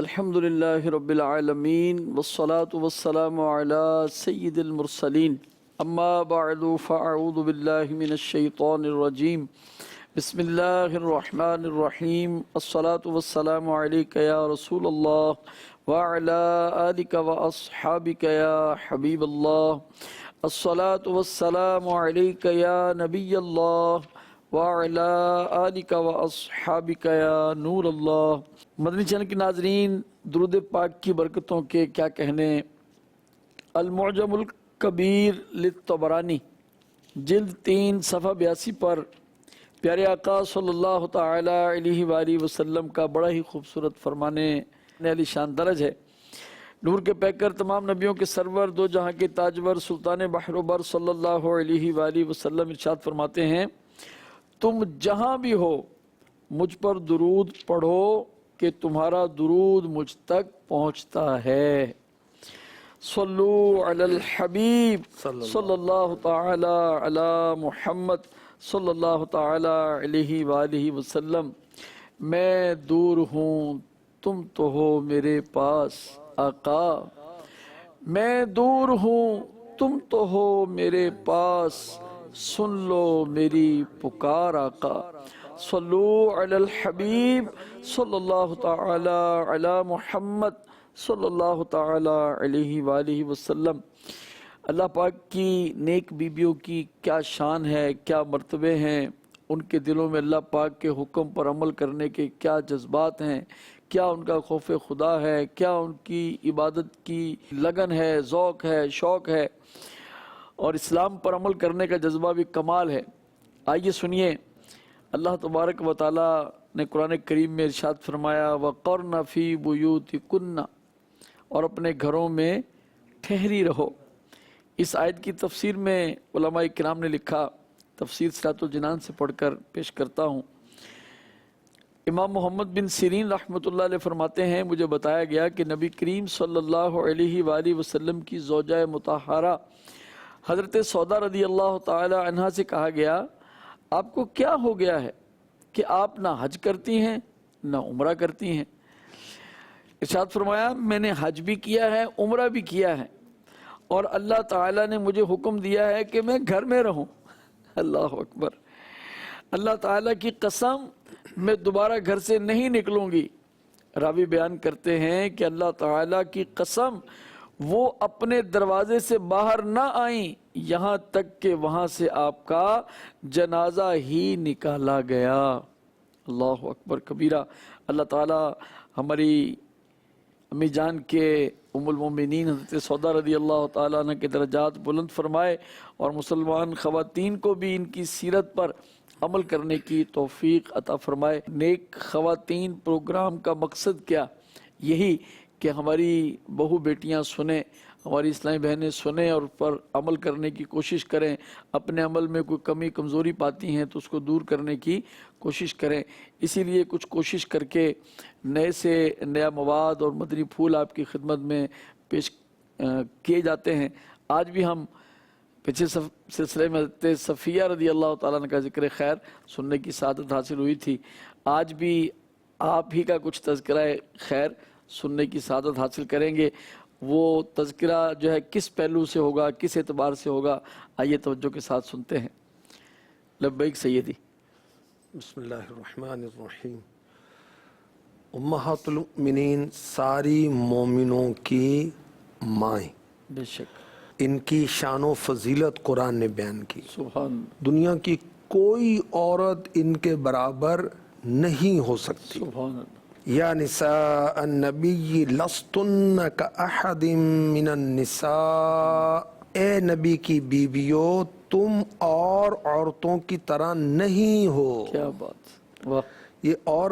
الحمد لله رب العالمين والصلاة والسلام على سيد المرسلين أما بعد فأعوذ بالله من الشيطان الرجيم بسم الله الرحمن الرحيم الصلاة والسلام عليك يا رسول الله وعلى آلك وأصحابك يا حبيب الله الصلاة والسلام عليك يا نبي الله وعلى آلك وأصحابك يا نور اللہ۔ مدنی چینل کے ناظرین، درود پاک کی برکتوں کے کیا کہنے۔ المعجم الکبیر للطبرانی جلد 3 صفحہ 82 پر پیارے آقا صلی اللہ تعالی علیہ وآلہ وسلم کا بڑا ہی خوبصورت فرمانے علی شان درج ہے۔ نور کے پیکر، تمام نبیوں کے سرور، دو جہاں کے تاجور، سلطان بحر و بر صلی اللہ علیہ وآلہ وسلم ارشاد فرماتے ہیں، تم جہاں بھی ہو مجھ پر درود پڑھو کہ تمہارا درود مجھ تک پہنچتا ہے۔ صلو علی الحبیب صلی اللہ تعالی علی محمد صلی اللہ تعالی علیہ وآلہ وسلم۔ میں دور ہوں تم تو ہو میرے پاس آقا، میں دور ہوں تم تو ہو میرے پاس، سن لو میری پکار آقا۔ صلو علی الحبیب صلی اللہ تعالی علی محمد صلی اللہ تعالی علیہ وآلہ وسلم۔ اللہ پاک کی نیک بیبیوں کی کیا شان ہے، کیا مرتبے ہیں، ان کے دلوں میں اللہ پاک کے حکم پر عمل کرنے کے کیا جذبات ہیں، کیا ان کا خوف خدا ہے، کیا ان کی عبادت کی لگن ہے، ذوق ہے، شوق ہے، اور اسلام پر عمل کرنے کا جذبہ بھی کمال ہے۔ آئیے سنیے، اللہ تبارک و تعالی نے قرآن کریم میں ارشاد فرمایا وَقَرْنَ فِي بُيُوتِكُنَّ، اور اپنے گھروں میں ٹھہری رہو۔ اس آیت کی تفسیر میں علماء کرام نے لکھا، تفسیر صراط الجنان سے پڑھ کر پیش کرتا ہوں۔ امام محمد بن سیرین رحمۃ اللہ علیہ فرماتے ہیں، مجھے بتایا گیا کہ نبی کریم صلی اللہ علیہ وآلہ وسلم کی زوجہ مطہرہ حضرت سودا رضی اللہ تعالی عنہ سے کہا گیا، آپ کو کیا ہو گیا ہے کہ آپ نہ حج کرتی ہیں نہ عمرہ کرتی ہیں؟ ارشاد فرمایا، میں نے حج بھی کیا ہے، عمرہ بھی کیا ہے، اور اللہ تعالیٰ نے مجھے حکم دیا ہے کہ میں گھر میں رہوں۔ اللہ اکبر، اللہ تعالیٰ کی قسم میں دوبارہ گھر سے نہیں نکلوں گی۔ راوی بیان کرتے ہیں کہ اللہ تعالیٰ کی قسم وہ اپنے دروازے سے باہر نہ آئیں یہاں تک کہ وہاں سے آپ کا جنازہ ہی نکالا گیا۔ اللہ اکبر کبیرہ۔ اللہ تعالیٰ ہماری امی جان کے ام المومنین حضرت سودا رضی اللہ تعالیٰ عنہ کے درجات بلند فرمائے، اور مسلمان خواتین کو بھی ان کی سیرت پر عمل کرنے کی توفیق عطا فرمائے۔ نیک خواتین پروگرام کا مقصد کیا؟ یہی کہ ہماری بہو بیٹیاں سنیں، ہماری اسلامی بہنیں سنیں اور اس پر عمل کرنے کی کوشش کریں۔ اپنے عمل میں کوئی کمی کمزوری پاتی ہیں تو اس کو دور کرنے کی کوشش کریں۔ اسی لیے کچھ کوشش کر کے نئے سے نیا مواد اور مدنی پھول آپ کی خدمت میں پیش کیے جاتے ہیں۔ آج بھی ہم پچھلے سلسلے میں حضرت صفیہ رضی اللہ تعالیٰ عنہ کا ذکر خیر سننے کی سعادت حاصل ہوئی تھی۔ آج بھی آپ ہی کا کچھ تذکرہ خیر سننے کی سعادت حاصل کریں گے۔ وہ تذکرہ جو ہے کس پہلو سے ہوگا، کس اعتبار سے ہوگا، آئیے توجہ کے ساتھ سنتے ہیں۔ لبیک سیدی۔ بسم اللہ الرحمن الرحیم۔ امہات المؤمنین ساری مومنوں کی مائیں، بے شک ان کی شان و فضیلت قرآن نے بیان کی۔ سبحان دنیا کی کوئی عورت ان کے برابر نہیں ہو سکتی۔ سبحان اللہ۔ یا نساء النبی لستن کاحد من النساء، اے نبی کی بیویوں تم اور عورتوں کی طرح نہیں ہو۔ کیا بات، واہ۔ یہ اور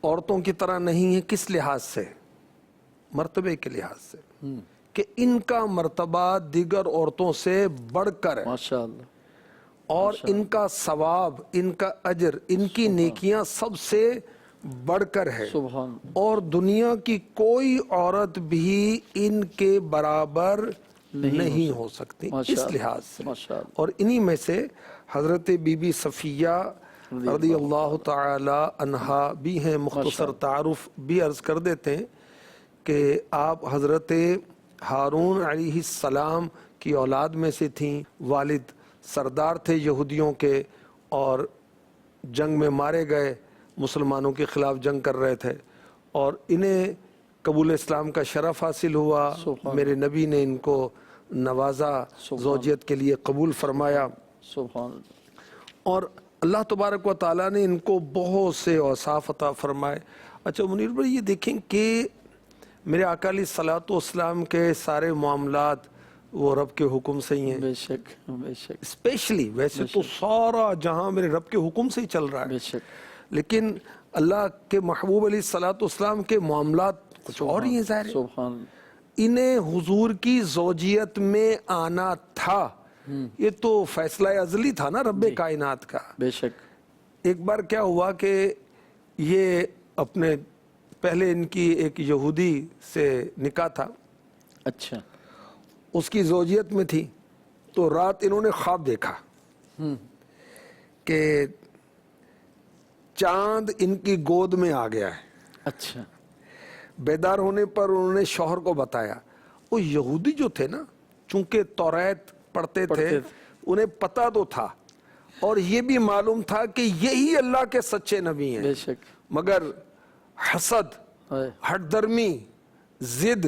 عورتوں کی طرح نہیں ہے کس لحاظ سے؟ مرتبے کے لحاظ سے، کہ ان کا مرتبہ دیگر عورتوں سے بڑھ کر ہے، ماشاءاللہ، اور ان کا ثواب، ان کا اجر، ان کی نیکیاں سب سے بڑھ کر ہے، سبحان، اور دنیا کی کوئی عورت بھی ان کے برابر نہیں ہو سکتی اس لحاظ سے۔ اور انہی میں سے حضرت بی بی صفیہ رضی اللہ تعالی عنہا بھی ہیں. مختصر تعارف بھی عرض کر دیتے ہیں کہ آپ حضرت ہارون علیہ السلام کی اولاد میں سے تھیں. والد سردار تھے یہودیوں کے اور جنگ میں مارے گئے، مسلمانوں کے خلاف جنگ کر رہے تھے، اور انہیں قبول اسلام کا شرف حاصل ہوا. میرے نبی نے ان کو نوازا، زوجیت کے لیے قبول فرمایا، سبحان اللہ. اور اللہ تبارک و تعالیٰ نے ان کو بہت سے اوصاف عطا فرمائے. اچھا منیر بھائی، یہ دیکھیں کہ میرے آقا علیہ الصلوۃ والسلام کے سارے معاملات وہ رب کے حکم سے ہی ہیں. بے شک بے شک اسپیشلی ویسے تو سارا جہاں میرے رب کے حکم سے ہی چل رہا بے ہے، شک. لیکن اللہ کے محبوب علیہ الصلوۃ والسلام کے معاملات کچھ اور ہی ہیں. ظاہر ہے سبحان اللہ. انہیں حضور کی زوجیت میں آنا تھا، یہ تو فیصلہ ازلی تھا نا رب کائنات کا. بے شک. ایک بار کیا ہوا کہ یہ اپنے پہلے ان کی ایک یہودی سے نکاح تھا، اچھا. اس کی زوجیت میں تھی، تو رات انہوں نے خواب دیکھا کہ چاند ان کی گود میں آ گیا ہے. اچھا. بیدار ہونے پر انہوں نے شوہر کو بتایا. وہ یہودی جو تھے نا، چونکہ توریت پڑھتے تھے، انہیں پتہ تو تھا اور یہ بھی معلوم تھا کہ یہی اللہ کے سچے نبی ہیں. بے شک. مگر حسد، ہٹ درمی، ضد،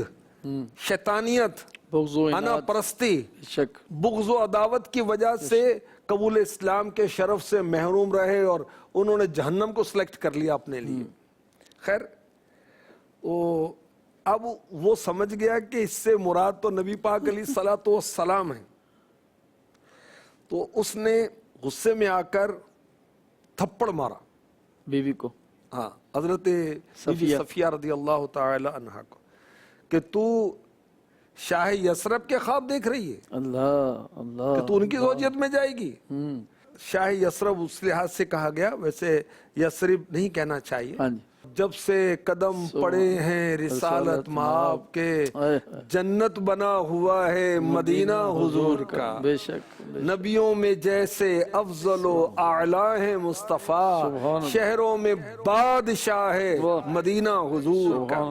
شیطانیت، بغض و انا عناد. پرستی، بے شک. بغض و عداوت کی وجہ سے قبول اسلام کے شرف سے محروم رہے اور انہوں نے جہنم کو سلیکٹ کر لیا اپنے لیے. خیر، اب وہ سمجھ گیا کہ اس سے مراد تو نبی پاک علیہ الصلوۃ والسلام ہیں، تو اس نے غصے میں آ کر تھپڑ مارا بیوی کو. ہاں، حضرت صفیہ رضی اللہ تعالی عنہا کو، کہ تو شاہ یثرب کے خواب دیکھ رہی ہے اللہ اللہ. کہ تو ان کی زوجیت میں جائے گی. شاہ یثرب اس لحاظ سے کہا گیا، ویسے یثرب نہیں کہنا چاہیے. ہاں جی. جب سے قدم پڑے ہیں رسالت مآب کے، جنت بنا ہوا ہے مدینہ حضور کا. بے شک. نبیوں میں جیسے افضل و اعلیٰ ہے مصطفیٰ، شہروں میں بادشاہ ہے مدینہ حضور کا.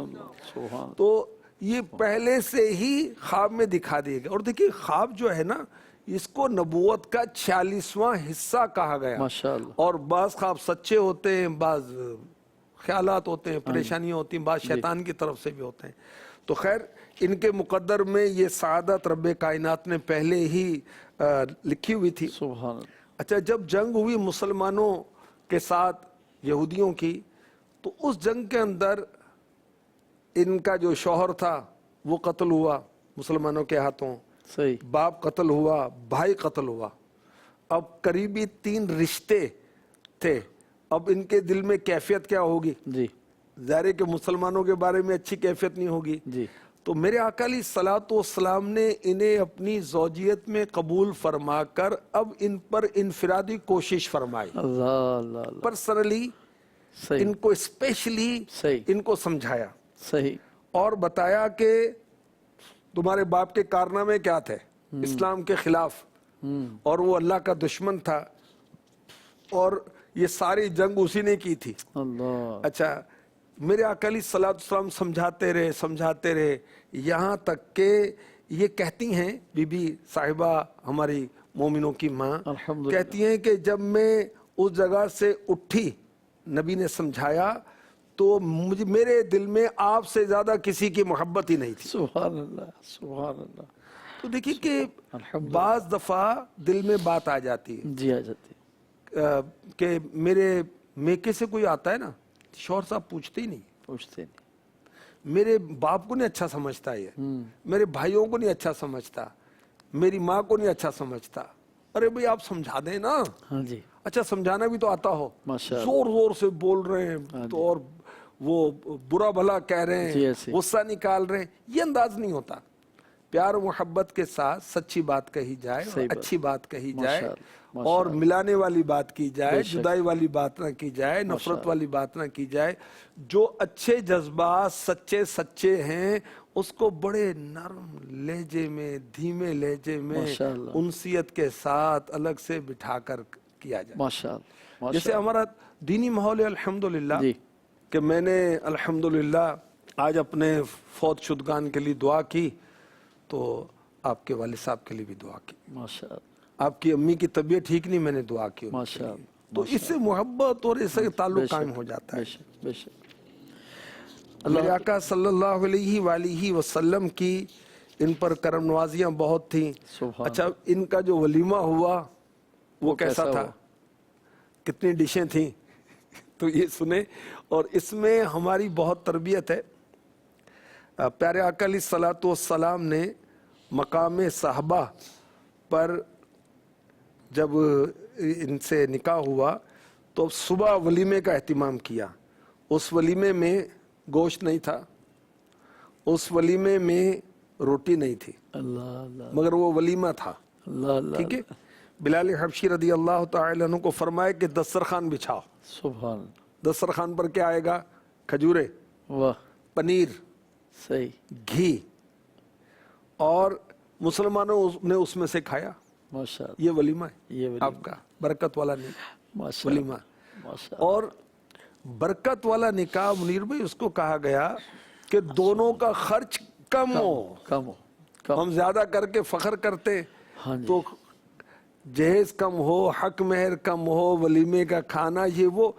سبحان. تو یہ پہلے سے ہی خواب میں دکھا دیے گئے. اور دیکھیے، خواب جو ہے نا، اس کو نبوت کا 46واں حصہ کہا گیا. ماشاءاللہ. اور بعض خواب سچے ہوتے ہیں، بعض خیالات ہوتے ہیں، پریشانیاں ہوتی ہیں، بعض شیطان کی طرف سے بھی ہوتے ہیں. تو خیر، ان کے مقدر میں یہ سعادت رب کائنات نے پہلے ہی لکھی ہوئی تھی. سبحان. اچھا، جب جنگ ہوئی مسلمانوں کے ساتھ یہودیوں کی، تو اس جنگ کے اندر ان کا جو شوہر تھا وہ قتل ہوا مسلمانوں کے ہاتھوں. صحیح. باپ قتل ہوا، بھائی قتل ہوا. اب قریبی 3 رشتے تھے. اب ان کے دل میں کیفیت کیا ہوگی؟ جی. ظاہر ہے کہ مسلمانوں کے بارے میں اچھی کیفیت نہیں ہوگی. جی. تو میرے آقا علیہ الصلوۃ والسلام نے انہیں اپنی زوجیت میں قبول فرما کر اب ان پر انفرادی کوشش فرمائی. اللہ اللہ اللہ. پرسنلی صحیح. ان کو اسپیشلی صحیح. ان کو سمجھایا صحیح. اور بتایا کہ تمہارے باپ کے کارنامے کیا تھے اسلام کے خلاف، اور وہ اللہ کا دشمن تھا، اور یہ ساری جنگ اسی نے کی تھی. اللہ. اچھا، میرے آقا علیہ الصلوۃ والسلام سمجھاتے رہے یہاں تک کہ یہ کہتی ہیں، بی بی صاحبہ ہماری مومنوں کی ماں کہتی ہیں کہ جب میں اس جگہ سے اٹھی، نبی نے سمجھایا تو میرے دل میں آپ سے زیادہ کسی کی محبت ہی نہیں تھی. سبحان اللہ. سبحان اللہ. تو دیکھیے کہ بعض دفعہ دل میں بات آ جاتی ہے. جی، آ جاتی ہے. کہ میرے میکے سے کوئی آتا ہے نا، شوہر صاحب پوچھتے ہی نہیں. میرے باپ کو نہیں اچھا سمجھتا، یہ میرے بھائیوں کو نہیں اچھا سمجھتا، میری ماں کو نہیں اچھا سمجھتا. ارے بھئی آپ سمجھا دیں نا. ہاں جی. اچھا، سمجھانا بھی تو آتا ہو. ماشاءاللہ. زور زور سے بول رہے ہیں تو اور وہ برا بھلا کہہ رہے ہیں، غصہ نکال رہے ہیں، یہ انداز نہیں ہوتا. پیار و محبت کے ساتھ سچی بات کہی جائے، اچھی بات کہی جائے، اور ملانے والی بات کی جائے، جدائی والی بات نہ کی جائے، نفرت والی بات نہ کی جائے. جو اچھے جذبات سچے ہیں اس کو بڑے نرم لہجے میں، دھیمے لہجے میں، انسیت کے ساتھ الگ سے بٹھا کر کیا جائے. ماشاءاللہ جیسے ہمارا دینی ماحول ہے الحمدللہ جی کہ میں نے الحمدللہ آج اپنے فوت شدگان کے لیے دعا کی تو آپ کے والد صاحب کے لیے بھی دعا کی. ماشاءاللہ آپ کی امی کی طبیعت ٹھیک نہیں، میں نے دعا کی ان کے لیے. ماشاءاللہ تو اس سے محبت اور اس سے تعلق بے قائم شک، ہو جاتا ہے. بے شک بے شک. میرے آقا صلی اللہ علیہ وآلہ وسلم کی ان پر کرم نوازیاں بہت تھیں. سبحان اچھا ان کا جو ولیمہ ہوا وہ کیسا تھا؟ ہوا؟ کتنی ڈشیں تھیں؟ تو یہ سنیں. اور اس میں ہماری بہت تربیت ہے. پیارے آقا علیہ الصلوۃ والسلام نے مقام صحابہ پر جب ان سے نکاح ہوا تو صبح ولیمے کا اہتمام کیا. اس ولیمے میں گوشت نہیں تھا، اس ولیمے میں روٹی نہیں تھی، اللہ اللہ مگر وہ ولیمہ تھا. اللہ اللہ. ٹھیک ہے. بلال حبشی رضی اللہ تعالی عنہ کو فرمایا کہ دسترخوان بچھاؤ. سبحان اللہ. دسترخوان پر کیا آئے گا؟ کھجورے، واہ پنیر، صحیح. گھی، اور مسلمانوں نے اس میں سے کھایا. ماشاءاللہ یہ ولیمہ ہے یہ ولیمہ. آپ کا، برکت والا نہیں ماشاءاللہ ولیمہ. ماشاءاللہ. اور برکت والا نکاح منیر بھائی اس کو کہا گیا کہ دونوں کا خرچ کم ہو. کم ہو کم. ہم زیادہ کر کے فخر کرتے ہاں جی تو جہیز کم ہو، حق مہر کم ہو، ولیمے کا کھانا یہ وہ.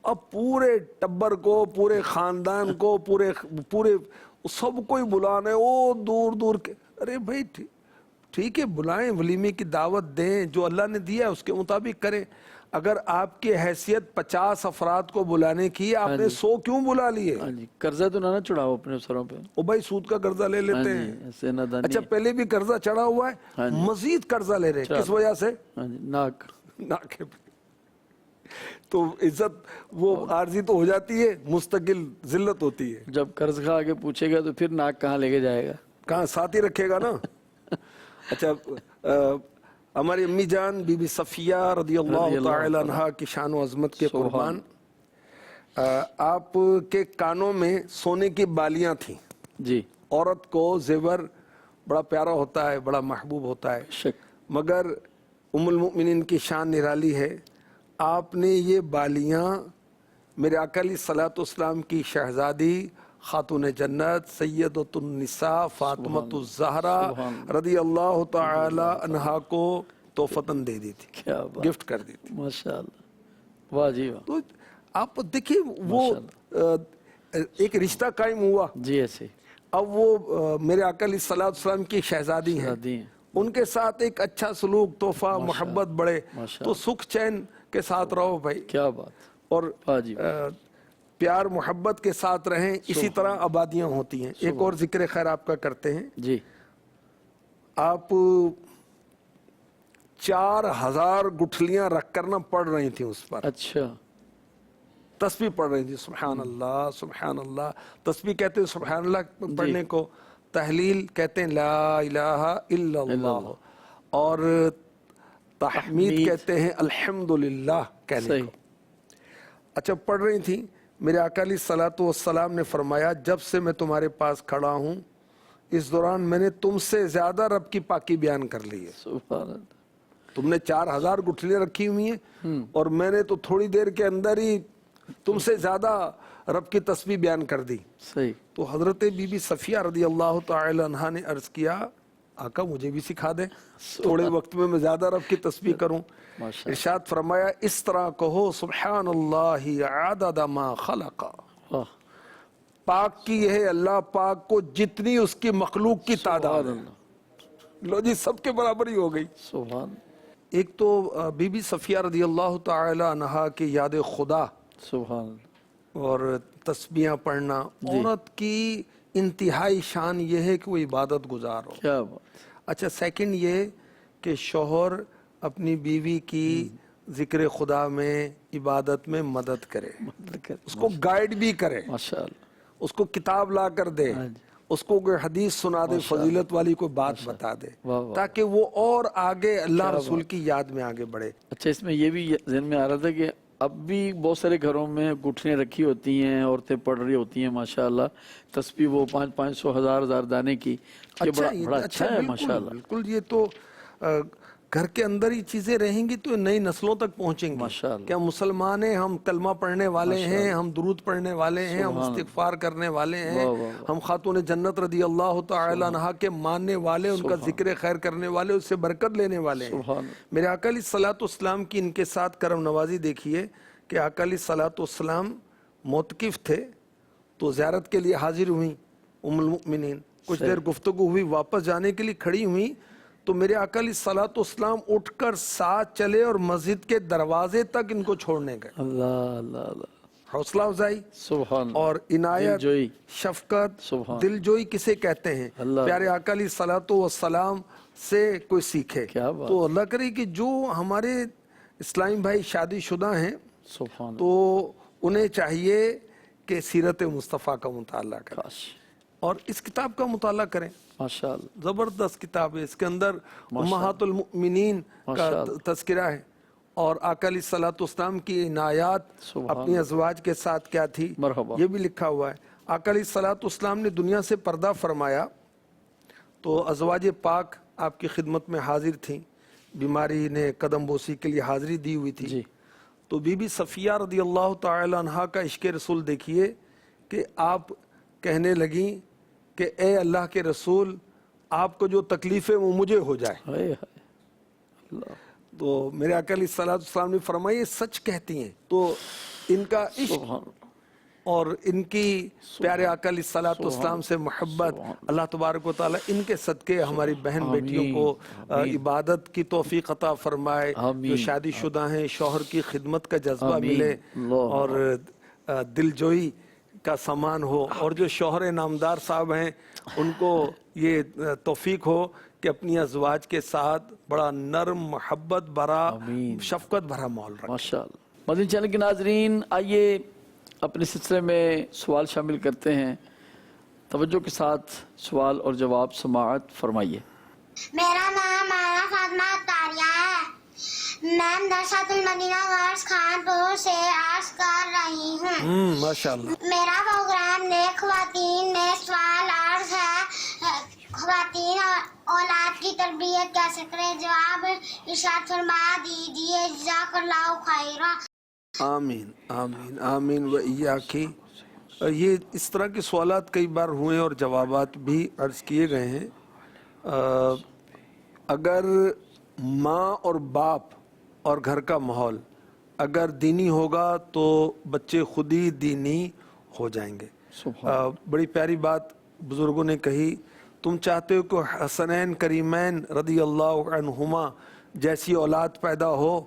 اب پورے ٹبر کو، پورے خاندان کو، پورے سب کوئی بلانے، او دور دور کے. ارے بھائی ٹھیک ہے بلائیں، ولیمے کی دعوت دیں، جو اللہ نے دیا ہے اس کے مطابق کریں. اگر آپ کی حیثیت 50 افراد کو بلانے کی، آپ نے 100 کیوں بلا لیے؟ ہاں جی. قرضہ تو نہ چڑھاؤ اپنے سروں پہ. او بھائی سود کا قرضہ لے لیتے ہیں. ایسے نادانی. اچھا پہلے بھی قرضہ چڑھا ہوا ہے، مزید قرضہ لے رہے ہیں. کس وجہ سے؟ ہاں جی ناک. ناک پہ. تو عزت وہ عارضی تو ہو جاتی ہے، مستقل ذلت ہوتی ہے. جب قرض کھا کے پوچھے گا تو پھر ناک کہاں لے کے جائے گا؟ کہاں ساتھ ہی رکھے گا نا. اچھا ہماری امی جان بی بی صفیہ رضی اللہ تعالی عنہا کی شان و عظمت کے قربان، آپ کے کانوں میں سونے کی بالیاں تھیں. جی عورت کو زیور بڑا پیارا ہوتا ہے، بڑا محبوب ہوتا ہے، شک. مگر ام المؤمنین کی شان نرالی ہے. آپ نے یہ بالیاں میرے آقا علیہ الصلوۃ والسلام کی شہزادی خاتون جنت سیدۃ النساء فاطمۃ الزہرا رضی اللہ تعالی عنہا کو تحفتاً دے دی تھی، کیا بات. گفٹ کر دی تھی. ماشاءاللہ. واہ جی واہ. تو آپ دیکھیے وہ ایک رشتہ قائم ہوا. جی ایسے اب وہ میرے آقا علیہ الصلوۃ والسلام کی شہزادی ہیں، شادی ہیں. ان کے ساتھ ایک اچھا سلوک، تحفہ، محبت بڑھے تو سکھ چین کے ساتھ رہو بھائی. کیا بات. اور واہ جی پیار محبت کے ساتھ رہیں. اسی طرح آبادیاں ہوتی ہیں. ایک اور ذکر خیر آپ کا کرتے ہیں. جی. آپ 4000 گٹھلیاں رکھ کر نہ پڑھ رہی تھیں اس پر. اچھا. تسبیح پڑھ رہی تھی. سبحان اللہ سبحان اللہ. تسبیح کہتے ہیں سبحان اللہ پڑھنے کو، تحلیل کہتے ہیں لا الہ الا اللہ، اور تحمید کہتے ہیں الحمدللہ کہنے کو. اچھا پڑھ رہی تھیں. میرے آقا علیہ الصلوۃ والسلام نے فرمایا جب سے میں تمہارے پاس کھڑا ہوں اس دوران میں نے تم سے زیادہ رب کی پاکی بیان کر لی ہے. سبحان اللہ. تم نے 4000 گٹھلیاں رکھی ہوئی ہیں اور میں نے تو تھوڑی دیر کے اندر ہی تم سے زیادہ رب کی تسبیح بیان کر دی. صحیح. تو حضرت بی بی صفیہ رضی اللہ تعالی عنہا نے عرض کیا آقا مجھے بھی سکھا دیں، تھوڑے وقت میں زیادہ رب کی تسبیح کروں. ارشاد فرمایا اس طرح کہو سبحان اللہ عدد ما خلق. پاک کی ہے اللہ پاک کو جتنی اس کی مخلوق کی تعداد ہے. لو جی سب کے برابر ہی ہو گئی. سبحان. ایک تو بی بی صفیہ رضی اللہ تعالی عنہا کی یاد خدا سبحان اور تسبیحاں پڑھنا. عورت کی انتہائی شان یہ ہے کہ وہ عبادت گزار ہو. کیا بات. اچھا سیکنڈ یہ کہ شوہر اپنی بیوی کی ذکر خدا میں عبادت میں مدد کرے، اس کو گائیڈ بھی کرے، ماشاءاللہ. اس کو کتاب لا کر دے، اس کو کوئی حدیث سنا دے، فضیلت والی کوئی بات بتا دے تاکہ وہ اور آگے اللہ رسول کی یاد میں آگے بڑھے. اچھا اس میں یہ بھی ذہن میں آ رہا تھا کہ اب بھی بہت سارے گھروں میں گٹھلیاں رکھی ہوتی ہیں، عورتیں پڑھ رہی ہوتی ہیں ماشاءاللہ تسبیح وہ 500 1000 دانے کی. بڑا اچھا ہے ماشاءاللہ. بالکل یہ تو گھر کے اندر ہی چیزیں رہیں گی تو نئی نسلوں تک پہنچیں گی ماشاءاللہ۔ کہ ہم مسلمان ہیں، ہم کلمہ پڑھنے والے ہیں، ہم درود پڑھنے والے ہیں، ہم استغفار کرنے والے ہیں، ہم خاتون جنت رضی اللہ تعالی عنہا کے ماننے والے، ان کا ذکر خیر کرنے والے، اس سے برکت لینے والے ہیں۔ سبحان میرے آقا علیہ الصلوۃ والسلام کی ان کے ساتھ کرم نوازی دیکھیے کہ آقا علیہ الصلوۃ والسلام معتکف تھے تو زیارت کے لیے حاضر ہوئیں ام المؤمنین، کچھ دیر گفتگو ہوئی، واپس جانے کے لیے کھڑی ہوئیں تو میرے آقا علیہ الصلوۃ والسلام اٹھ کر ساتھ چلے اور مسجد کے دروازے تک ان کو چھوڑنے گئے۔ اللہ اللہ اللہ، حوصلہ افزائی سبحان اور عنایت، دلجوئی، شفقت، سبحان دلجوئی کسے کہتے ہیں؟ اللہ، پیارے آقا علیہ الصلوۃ والسلام سے کوئی سیکھے۔ کیا بات، تو اللہ کرے کہ جو ہمارے اسلامی بھائی شادی شدہ ہیں سبحان تو انہیں چاہیے کہ سیرت مصطفیٰ کا مطالعہ کریں کاش، اور اس کتاب کا مطالعہ کریں۔ ماشاءاللہ، زبردست کتاب ہے، اس کے اندر امہات المؤمنین کا تذکرہ ہے اور آقا علیہ الصلوۃ والسلام کی عنایات اپنی ازواج کے ساتھ کیا تھی مرحبا، یہ بھی لکھا ہوا ہے۔ آقا علیہ الصلوۃ والسلام نے دنیا سے پردہ فرمایا تو ازواج پاک آپ کی خدمت میں حاضر تھیں، بیماری نے قدم بوسی کے لیے حاضری دی ہوئی تھی۔ جی، تو بی بی صفیہ رضی اللہ تعالی عنہا کا عشق رسول دیکھیے کہ آپ کہنے لگیں کہ اے اللہ کے رسول، آپ کو جو تکلیف ہے وہ مجھے ہو جائے۔ ہائے ہائے، اللہ، تو میرے آقا علیہ الصلوۃ والسلام نے فرمایا یہ سچ کہتی ہیں۔ تو ان کا عشق سبحان اور ان کی پیارے آقا علیہ الصلوۃ والسلام سے محبت، اللہ تبارک و تعالیٰ ان کے صدقے ہماری بہن بیٹیوں کو عبادت کی توفیق عطا فرمائے، جو شادی شدہ ہیں شوہر کی خدمت کا جذبہ ملے اور دلجوئی کا سامان ہو، اور جو شوہر نامدار صاحب ہیں ان کو یہ توفیق ہو کہ اپنی ازواج کے ساتھ بڑا نرم، محبت بھرا، شفقت بھرا ماحول رکھیں۔ ماشاءاللہ۔ مدنی چینل کے ناظرین، آئیے اپنے سلسلے میں سوال شامل کرتے ہیں، توجہ کے ساتھ سوال اور جواب سماعت فرمائیے۔ میرا نام مانا فاطمہ تاریہ ہے، میں مدرسۃ المدینہ غرض خانپور سے عرض کر رہی ہوں۔ ماشاءاللہ۔ میرا پروگرام نیک خواتین میں سوال عرض ہے، خواتین اور اولاد کی تربیت کیسے کریں؟ جواب ارشاد فرما دیجیے، جزاک اللہ خیرا۔ آمین آمین آمین و ایاکی۔ یہ اس طرح کے سوالات کئی بار ہوئے اور جوابات بھی عرض کیے گئے ہیں۔ اگر ماں اور باپ اور گھر کا ماحول اگر دینی ہوگا تو بچے خود ہی دینی ہو جائیں گے۔ بڑی پیاری بات بزرگوں نے کہی، تم چاہتے ہو کہ حسنین کریمین رضی اللہ عنہما جیسی اولاد پیدا ہو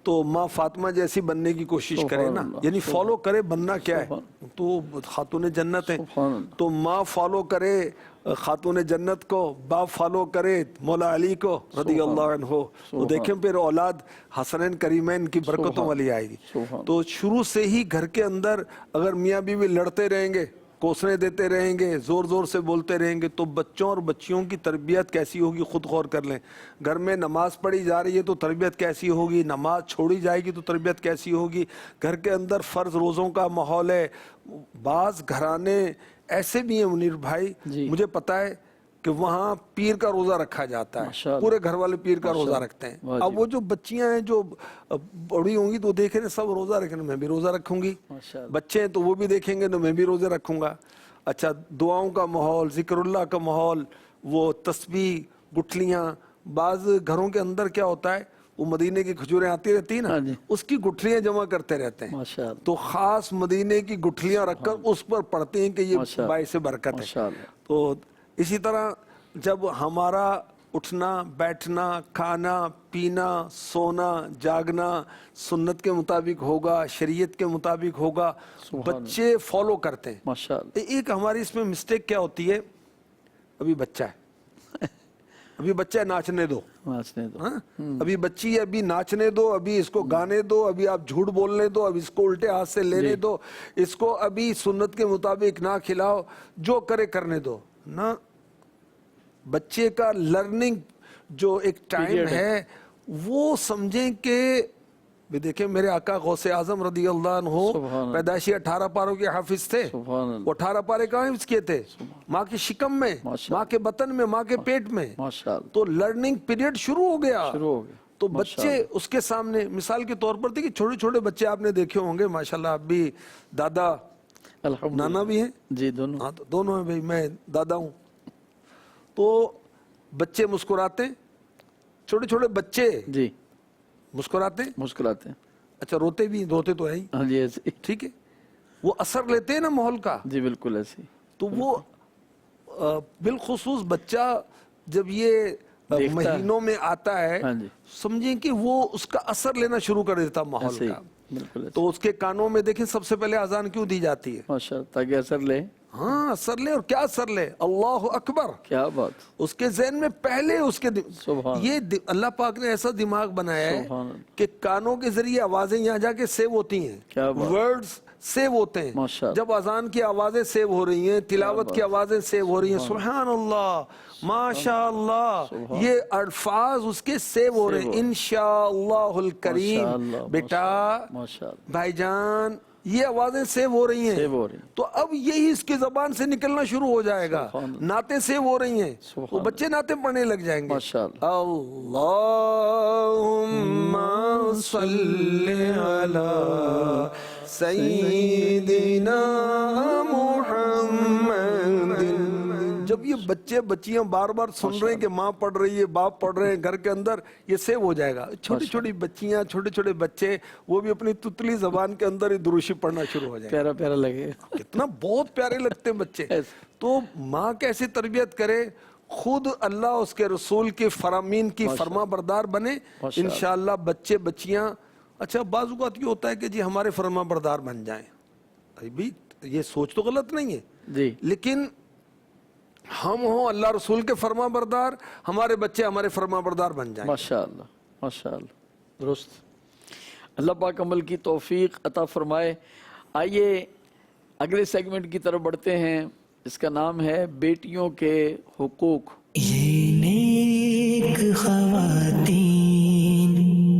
تو ماں فاطمہ جیسی بننے کی کوشش کرے نا، یعنی فالو کرے بننا کیا ہے، تو خاتون جنت ہے تو ماں فالو کرے خاتون جنت کو، باپ فالو کرے مولا علی کو رضی اللہ عنہ، تو دیکھیں پھر اولاد حسنین کریمین کی برکتوں والی آئے گی۔ تو شروع سے ہی گھر کے اندر اگر میاں بیوی لڑتے رہیں گے، کوسنے دیتے رہیں گے، زور زور سے بولتے رہیں گے تو بچوں اور بچیوں کی تربیت کیسی ہوگی خود غور کر لیں۔ گھر میں نماز پڑھی جا رہی ہے تو تربیت کیسی ہوگی، نماز چھوڑی جائے گی تو تربیت کیسی ہوگی۔ گھر کے اندر فرض روزوں کا ماحول ہے، بعض گھرانے ایسے بھی ہیں منیر بھائی، مجھے پتا ہے کہ وہاں پیر کا روزہ رکھا جاتا ہے، پورے گھر والے پیر کا روزہ رکھتے ہیں۔ اب وہ جو بچیاں ہیں جو بڑی ہوں گی تو دیکھ رہے سب روزہ رکھیں، میں بھی روزہ رکھوں گی، بچے ہیں تو وہ بھی دیکھیں گے تو میں بھی روزے رکھوں گا۔ اچھا، دعاؤں کا ماحول، ذکر اللہ کا ماحول، وہ تسبیح، گٹھلیاں، بعض گھروں کے اندر کیا ہوتا ہے وہ مدینے کی کھجوریں آتی رہتی ہیں نا، اس کی گٹھلیاں جمع کرتے رہتے ہیں، تو خاص مدینے کی گٹھلیاں رکھ کر اس پر پڑھتے ہیں کہ یہ باعث برکت ہے۔ تو اسی طرح جب ہمارا اٹھنا بیٹھنا کھانا پینا سونا جاگنا سنت کے مطابق ہوگا، شریعت کے مطابق ہوگا، بچے فالو کرتے ہیں۔ ایک ہماری اس میں مسٹیک کیا ہوتی ہے، ابھی بچہ ہے، ابھی بچہ ہے ناچنے دو، ابھی بچی ہے ابھی ناچنے دو، ابھی اس کو گانے دو، ابھی آپ جھوٹ بولنے دو، ابھی اس کو الٹے ہاتھ سے لینے دو، اس کو ابھی سنت کے مطابق نہ کھلاؤ، جو کرے کرنے دو نا۔ بچے کا لرننگ جو ایک ٹائم ہے وہ سمجھیں کہ بھی دیکھیں میرے آقا غوث اعظم رضی اللہ عنہ سبحان اللہ۔ پیدائشی 18 پاروں کے حافظ تھے. سبحان اللہ، وہ 18 پارے کہاں حفظ کیے تھے؟ ماں کی شکم میں، ماشاء ماں کے بطن میں، ماں کے پیٹ میں. ماشاء اللہ، تو لرننگ پیریڈ شروع ہو گیا. شروع ہو گیا. تو ماشاء بچے اس کے سامنے مثال کے طور پر دیکھیں چھوٹے چھوٹے بچے آپ نے دیکھے ہوں گے ماشاءاللہ. آپ بھی دادا الحمدللہ، نانا بھی ہیں؟ جی دونوں. ہاں تو دونوں ہیں بھائی، میں دادا ہوں. تو بچے مسکراتے ہیں، چھوٹے چھوٹے بچے جی مسکراتے ہیں. مسکراتے ہیں. اچھا روتے بھی، روتے تو ہے ہی، ہاں جی ایسے ہی. ٹھیک ہے. وہ اثر لیتے ہیں نا ماحول کا. جی بالکل ایسے ہی. تو وہ بالخصوص بچہ جب یہ دیکھتا ہے. مہینوں میں آتا ہے، ہاں جی سمجھیں کہ وہ اس کا اثر لینا شروع کر دیتا ماحول ایسے ہی کا. بالکل ایسے. تو اس کے کانوں میں دیکھیں سب سے پہلے اذان کیوں دی جاتی ہے؟ ماشاء اللہ، تاکہ اثر لے. ہاں اثر لے. اور کیا اثر لے؟ اللہ اکبر. کیا بات. اس کے ذہن میں پہلے اس کے سبحان یہ اللہ پاک نے ایسا دماغ بنایا ہے سبحان اللہ. کہ کانوں کے ذریعے آوازیں یہاں جا کے سیو ہوتی ہیں، کیا بات. ورڈز سیو ہوتے ہیں. ماشاء اللہ. جب اذان کی آوازیں سیو ہو رہی ہیں، تلاوت بات. کی آوازیں سیو ہو رہی ہیں، سبحان اللہ ماشاء اللہ، سبحان. یہ الفاظ اس کے سیو ہو رہے ہیں. انشاءاللہ الکریم. ماشاء اللہ، بیٹا ماشاء اللہ، بھائی جان یہ آوازیں سیو ہو رہی ہیں. سیو ہو رہی ہیں. تو اب یہی اس کی زبان سے نکلنا شروع ہو جائے گا. سبحان اللہ. نعتیں سیو ہو رہی ہیں، سبحان وہ بچے نعتیں پڑھنے لگ جائیں گے. ماشاء اللہ. اللہم صلی علی سیدنا محمد. جب یہ بچے بچیاں بار بار سن رہے ہیں کہ ماں پڑھ رہی ہے، باپ پڑھ رہے ہیں گھر کے اندر، یہ سیو ہو جائے گا. چھوٹی چھوٹی بچیاں، چھوٹے چھوٹے بچے، وہ بھی اپنی تتلی زبان کے اندر ہی دروشی پڑھنا شروع ہو جائے گا. پیارا پیارا لگے. کتنا بہت پیارے لگتے ہیں بچے. تو ماں کیسے تربیت کرے؟ خود اللہ اس کے رسول کی فرامین کی فرما بردار بنے. انشاءاللہ بچے بچیاں. اچھا بعض اوقات یہ ہوتا ہے کہ جی ہمارے فرما بردار بن جائیں. بھی یہ سوچ تو غلط نہیں ہے، جی لیکن ہم ہوں اللہ رسول کے فرما بردار، ہمارے بچے ہمارے فرما بردار بن جائیں. ماشاء اللہ، ماشاء اللہ، درست. اللہ پاک عمل کی توفیق عطا فرمائے. آئیے اگلے سیگمنٹ کی طرف بڑھتے ہیں. اس کا نام ہے بیٹیوں کے حقوق. یہ نیک خواتین،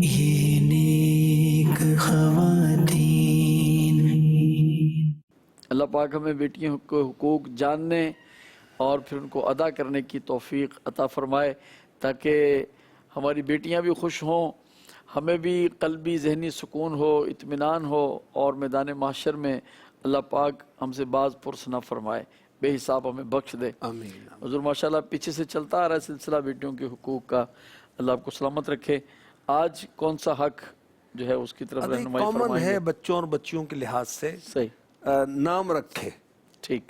یہ نیک خواتین. اللہ پاک ہمیں بیٹیوں کے حقوق جاننے اور پھر ان کو ادا کرنے کی توفیق عطا فرمائے، تاکہ ہماری بیٹیاں بھی خوش ہوں، ہمیں بھی قلبی ذہنی سکون ہو، اطمینان ہو، اور میدان محشر میں اللہ پاک ہم سے باز پرس نہ فرمائے، بے حساب ہمیں بخش دے. آمین. حضور ماشاءاللہ پیچھے سے چلتا آ رہا ہے سلسلہ بیٹیوں کے حقوق کا. اللہ آپ کو سلامت رکھے. آج کون سا حق جو ہے اس کی طرف رہنمائی کامن فرمائیں گے؟ ہے بچوں اور بچیوں کے لحاظ سے صحیح، نام رکھے. ٹھیک.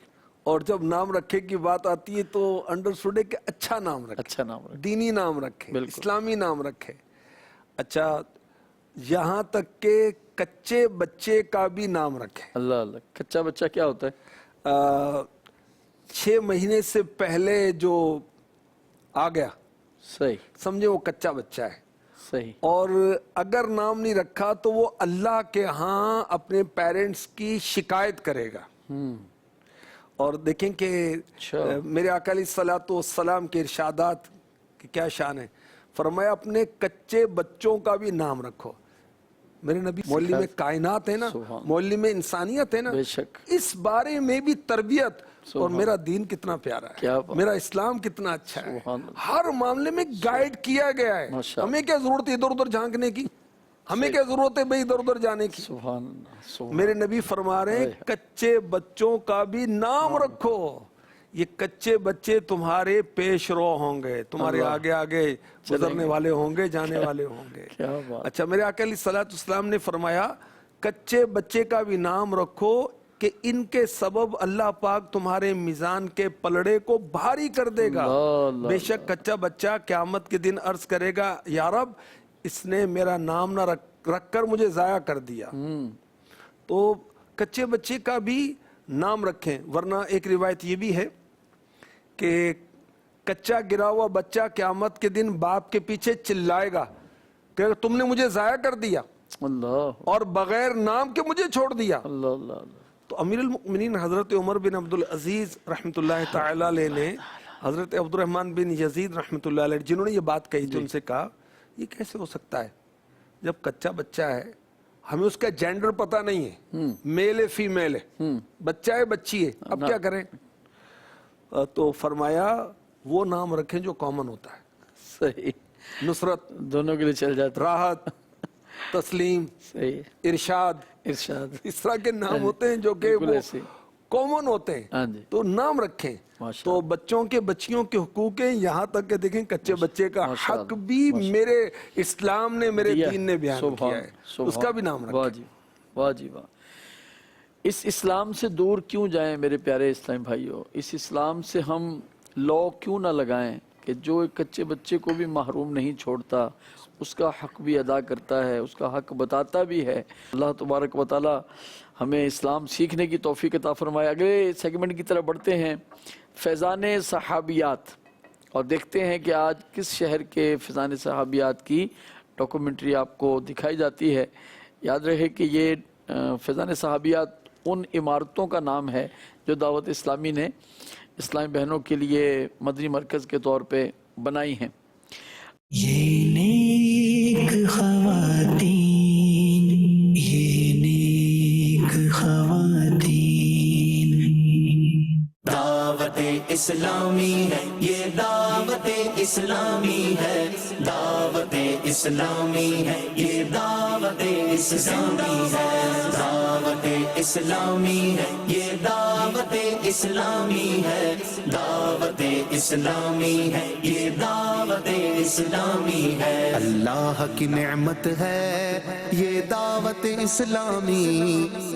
اور جب نام رکھے کی بات آتی ہے تو انڈرسٹوڈ ہے کہ اچھا نام رکھے، اچھا نام رکھ. دینی نام رکھے، بالکل. اسلامی نام رکھے. اچھا یہاں تک کہ کچے بچے کا بھی نام رکھے. اللہ اللہ. کچا بچہ کیا ہوتا ہے؟ 6 مہینے سے پہلے جو آ گیا صحیح، سمجھے وہ کچا بچہ ہے. صحیح. اور اگر نام نہیں رکھا تو وہ اللہ کے ہاں اپنے پیرنٹس کی شکایت کرے گا. اور دیکھیں کہ میرے آقا علیہ الصلوۃ والسلام کے ارشادات کی کیا شان ہے. فرمایا اپنے کچے بچوں کا بھی نام رکھو. میرے نبی معلم کائنات ہے نا، معلم انسانیت ہے نا، بے شک. اس بارے میں بھی تربیت. اور میرا دین کتنا پیارا ہے، میرا اسلام کتنا اچھا ہے، ہر معاملے میں گائیڈ کیا گیا ہے. ہمیں کیا ضرورت ہے ادھر ادھر جھانکنے کی؟ ہمیں کیا ضرورت ہے بھائی ادھر ادھر جانے کی؟ سبحان اللہ. میرے نبی فرما رہے ہیں کچے بچوں کا بھی نام رکھو. یہ کچے بچے تمہارے پیش رو ہوں گے، تمہارے آگے آگے گزرنے والے ہوں گے، جانے والے ہوں گے. اچھا میرے آقا علیہ الصلوۃ والسلام نے فرمایا کچے بچے کا بھی نام رکھو کہ ان کے سبب اللہ پاک تمہارے میزان کے پلڑے کو بھاری کر دے گا. بے شک کچا بچہ قیامت کے دن عرض کرے گا یا رب اس نے میرا نام نہ رکھ کر مجھے ضائع کر دیا. تو کچے بچے کا بھی نام رکھیں. ورنہ ایک روایت یہ بھی ہے کہ کچا گرا ہوا بچہ قیامت کے دن باپ کے پیچھے چلائے گا کہ تم نے مجھے ضائع کر دیا اور بغیر نام کے مجھے چھوڑ دیا. تو امیر المؤمنین حضرت عمر بن عبدالعزیز رحمۃ اللہ تعالی علیہ نے حضرت عبد الرحمن بن یزید رحمۃ اللہ علیہ جنہوں نے یہ بات کہی تھی ان سے کہا یہ کیسے ہو سکتا ہے جب کچا بچہ ہے ہمیں اس کا جینڈر پتہ نہیں ہے، میل ہے فیمیل ہے، بچہ ہے بچی ہے، اب کیا کریں؟ تو فرمایا وہ نام رکھیں جو کامن ہوتا ہے، صحیح، نصرت، دونوں کے لیے چل جاتا راحت، تسلیم، صحیح، ارشاد، ارشاد، اس طرح کے نام ہوتے ہیں جو کہ بالکل وہ ایسے، کامن ہوتے ہیں، ہاں جی، تو نام رکھیں۔ ماشاء تو بچوں کے بچیوں کے حقوق ہیں، یہاں تک کہ دیکھیں کچے بچے کا ماشاء حق اللہ، بھی میرے اسلام نے، میرے دیا دین نے بیان سبحان، کیا ہے، اس کا بھی نام واہ رکھیں۔ جی واہ جی واہ۔ اس اسلام سے دور کیوں جائیں میرے پیارے اسلام بھائیوں؟ اس اسلام سے ہم لا کیوں نہ لگائیں کہ جو ایک کچے بچے کو بھی محروم نہیں چھوڑتا، اس کا حق بھی ادا کرتا ہے، اس کا حق بتاتا بھی ہے۔ اللہ تبارک و تعالی ہمیں اسلام سیکھنے کی توفیق عطا فرمائے۔ اگلے سیگمنٹ کی طرف بڑھتے ہیں، فیضان صحابیات، اور دیکھتے ہیں کہ آج کس شہر کے فیضان صحابیات کی ڈاکومنٹری آپ کو دکھائی جاتی ہے۔ یاد رہے کہ یہ فیضان صحابیات ان عمارتوں کا نام ہے جو دعوت اسلامی نے اسلامی بہنوں کے لیے مدنی مرکز کے طور پہ بنائی ہیں۔ یہ نیک خواتین، یہ نیک خواتین، دعوت اسلامی ہے، یہ دعوت اسلامی ہے، دعوت اسلامی ہے، یہ دعوت اسلامی ہے، دعوت اسلامی ہے، یہ دعوت اسلامی ہے، دعوت اسلامی ہے، یہ دعوت اسلامی ہے، اللہ کی نعمت ہے یہ دعوت اسلامی،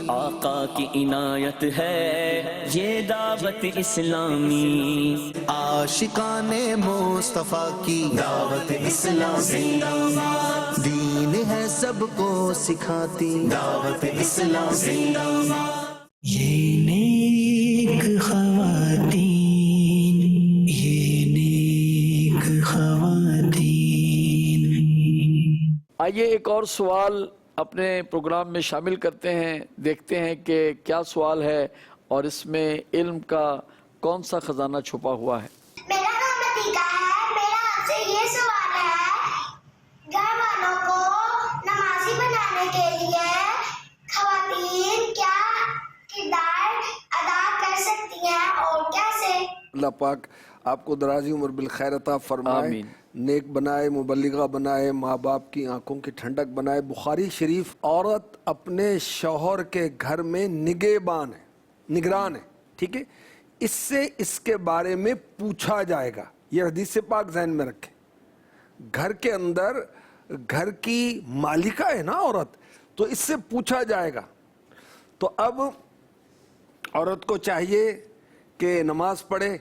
آقا کی عنایت ہے یہ دعوت اسلامی، عاشقان مصطفیٰ کی دعوت اسلامی، دین ہے سب کو سکھاتی دعوت اسلامی، یہ نیک خواتین، یہ نیک خواتین۔ آئیے ایک اور سوال اپنے پروگرام میں شامل کرتے ہیں، دیکھتے ہیں کہ کیا سوال ہے اور اس میں علم کا کون سا خزانہ چھپا ہوا ہے۔ میرا نام عتیقہ ہے، میرا آپ سے یہ سوال ہے، گھر والوں کو نمازی بنانے کے لیے خواتین کیا کردار ادا کر سکتی ہیں اور کیسے؟ اللہ پاک آپ کو درازی عمر بالخیر عطا فرمائے، آمین۔ نیک بنائے، مبلغہ بنائے، ماں باپ کی آنکھوں کی ٹھنڈک بنائے۔ بخاری شریف، عورت اپنے شوہر کے گھر میں نگہبان ہے، نگران ہے، ٹھیک ہے، اس سے اس کے بارے میں پوچھا جائے گا، یہ حدیث پاک ذہن میں رکھیں۔ گھر کے اندر گھر کی مالکہ ہے نا عورت، تو اس سے پوچھا جائے گا۔ تو اب عورت کو چاہیے کہ نماز پڑھے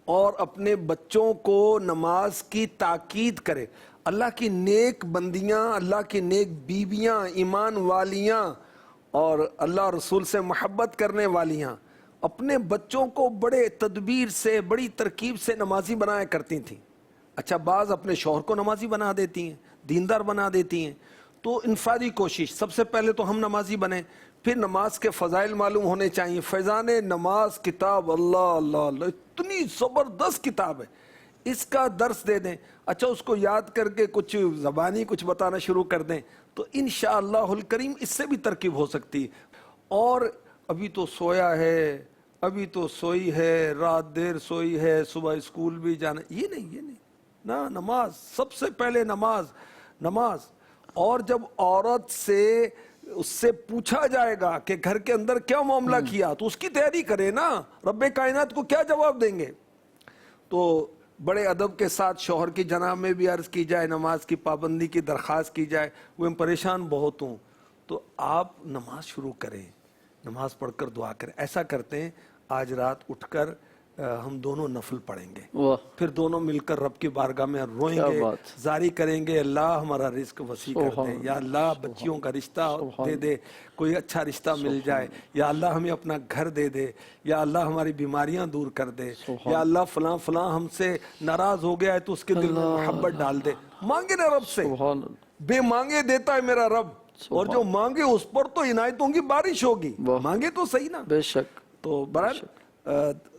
اور اپنے بچوں کو نماز کی تاکید کرے۔ اللہ کی نیک بندیاں، اللہ کی نیک بیویاں، ایمان والیاں اور اللہ رسول سے محبت کرنے والیاں اپنے بچوں کو بڑے تدبیر سے، بڑی ترکیب سے نمازی بنایا کرتی تھیں۔ اچھا، بعض اپنے شوہر کو نمازی بنا دیتی ہیں، دیندار بنا دیتی ہیں۔ تو انفرادی کوشش، سب سے پہلے تو ہم نمازی بنیں، پھر نماز کے فضائل معلوم ہونے چاہیے۔ فیضان نماز کتاب، اللہ اللہ اللہ، اتنی زبردست کتاب ہے، اس کا درس دے دیں۔ اچھا، اس کو یاد کر کے کچھ زبانی کچھ بتانا شروع کر دیں تو انشاءاللہ الکریم اس سے بھی ترکیب ہو سکتی ہے۔ اور ابھی تو سویا ہے، ابھی تو سوئی ہے، رات دیر سوئی ہے، صبح اسکول بھی جانا، یہ نہیں نا، نماز سب سے پہلے، نماز۔ اور جب عورت سے اس سے پوچھا جائے گا کہ گھر کے اندر کیا معاملہ کیا، تو اس کی تیاری کرے نا، رب کائنات کو کیا جواب دیں گے۔ تو بڑے ادب کے ساتھ شوہر کی جناب میں بھی عرض کی جائے، نماز کی پابندی کی درخواست کی جائے، وہ پریشان بہت ہوں، تو آپ نماز شروع کریں، نماز پڑھ کر دعا کریں۔ ایسا کرتے ہیں، آج رات اٹھ کر ہم دونوں نفل پڑھیں گے، واہ، پھر دونوں مل کر رب کی بارگاہ میں روئیں کیا گے، بات۔ زاری کریں گے، اللہ ہمارا رزق وسیع کر دے، سبحان یا اللہ بچیوں کا رشتہ دے دے، کوئی اچھا رشتہ مل جائے، یا اللہ ہمیں اپنا گھر دے دے، یا اللہ ہماری بیماریاں دور کر دے، یا اللہ فلاں ہم سے ناراض ہو گیا ہے تو اس کے دل میں محبت ڈال دے۔ مانگے نا رب سے، سبحان اللہ، بے مانگے دیتا ہے میرا رب، اور جو مانگے اس پر تو عنایتوں کی بارش ہوگی، واہ، مانگے تو صحیح نا۔ بے شک، تو برحال